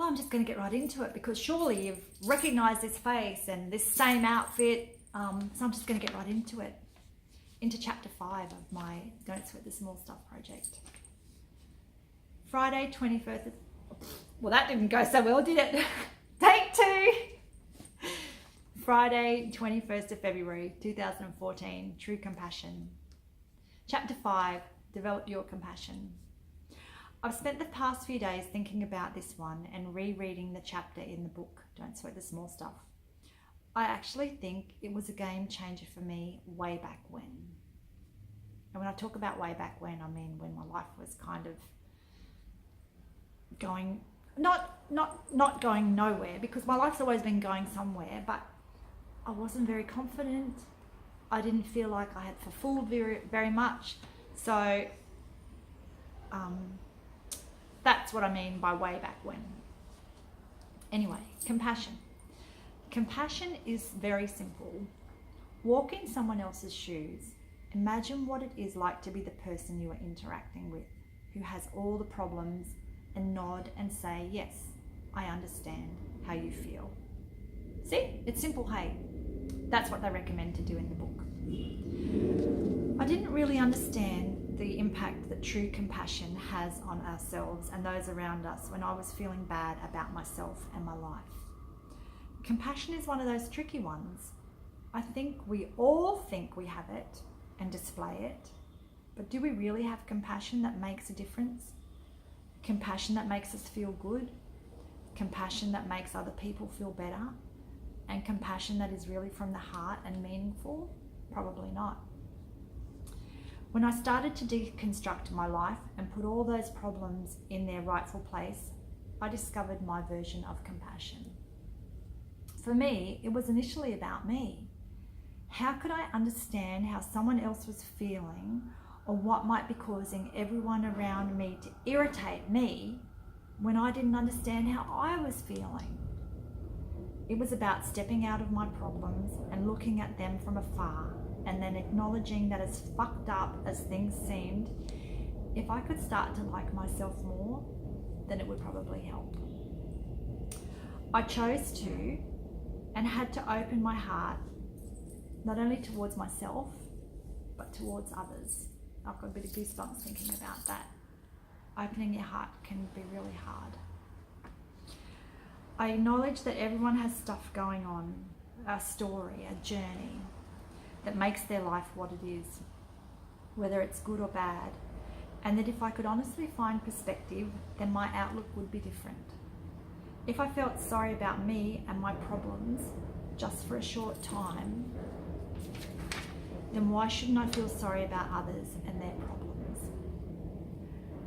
I'm just going to get right into it because surely you've recognized this face and this same outfit. So I'm just going to get right into it. Into chapter 5 of my Don't Sweat the Small Stuff project. Friday, 21st. Well, that didn't go so well, did it? Take 2. Friday, 21st of February, 2014. True Compassion. Chapter 5. Develop your compassion. I've spent the past few days thinking about this one and rereading the chapter in the book, Don't Sweat the Small Stuff. I actually think it was a game changer for me way back when. And when I talk about way back when, I mean when my life was kind of going, not going nowhere, because my life's always been going somewhere, but I wasn't very confident. I didn't feel like I had fulfilled very much. So that's what I mean by way back when. Anyway, compassion. Compassion is very simple. Walk in someone else's shoes. Imagine what it is like to be the person you are interacting with, who has all the problems, and nod and say, yes, I understand how you feel. See, it's simple, hey? That's what they recommend to do in the book. I didn't really understand the impact that true compassion has on ourselves and those around us when I was feeling bad about myself and my life. Compassion is one of those tricky ones. I think we all think we have it and display it, but do we really have compassion that makes a difference? Compassion that makes us feel good? Compassion that makes other people feel better? And compassion that is really from the heart and meaningful? Probably not. When I started to deconstruct my life and put all those problems in their rightful place, I discovered my version of compassion. For me, it was initially about me. How could I understand how someone else was feeling, or what might be causing everyone around me to irritate me when I didn't understand how I was feeling? It was about stepping out of my problems and looking at them from afar, and then acknowledging that as fucked up as things seemed, if I could start to like myself more, then it would probably help. I chose to and had to open my heart, not only towards myself, but towards others. I've got a bit of goosebumps thinking about that. Opening your heart can be really hard. I acknowledge that everyone has stuff going on, a story, a journey that makes their life what it is, whether it's good or bad, and that if I could honestly find perspective, then my outlook would be different. If I felt sorry about me and my problems just for a short time, then why shouldn't I feel sorry about others and their problems?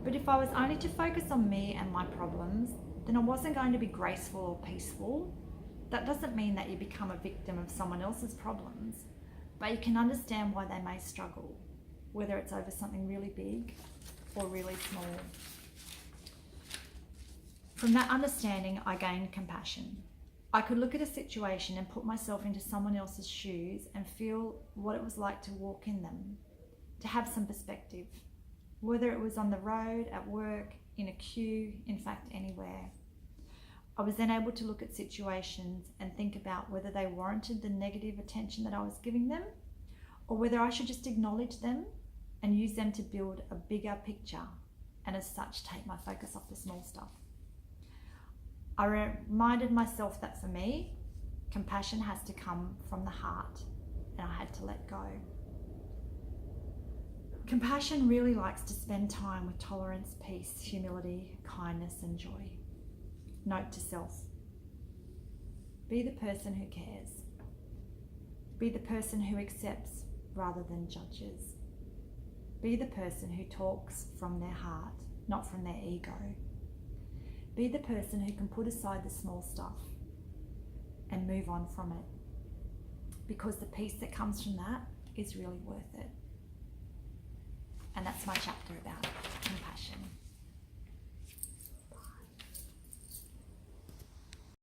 But if I was only to focus on me and my problems, then I wasn't going to be graceful or peaceful. That doesn't mean that you become a victim of someone else's problems, but you can understand why they may struggle, whether it's over something really big or really small. From that understanding, I gained compassion. I could look at a situation and put myself into someone else's shoes and feel what it was like to walk in them, to have some perspective, whether it was on the road, at work, in a queue, in fact, anywhere. I was then able to look at situations and think about whether they warranted the negative attention that I was giving them, or whether I should just acknowledge them and use them to build a bigger picture, and as such take my focus off the small stuff. I reminded myself that for me, compassion has to come from the heart, and I had to let go. Compassion really likes to spend time with tolerance, peace, humility, kindness, and joy. Note to self: be the person who cares. Be the person who accepts rather than judges. Be the person who talks from their heart, not from their ego. Be the person who can put aside the small stuff and move on from it, because the peace that comes from that is really worth it. And that's my chapter about compassion.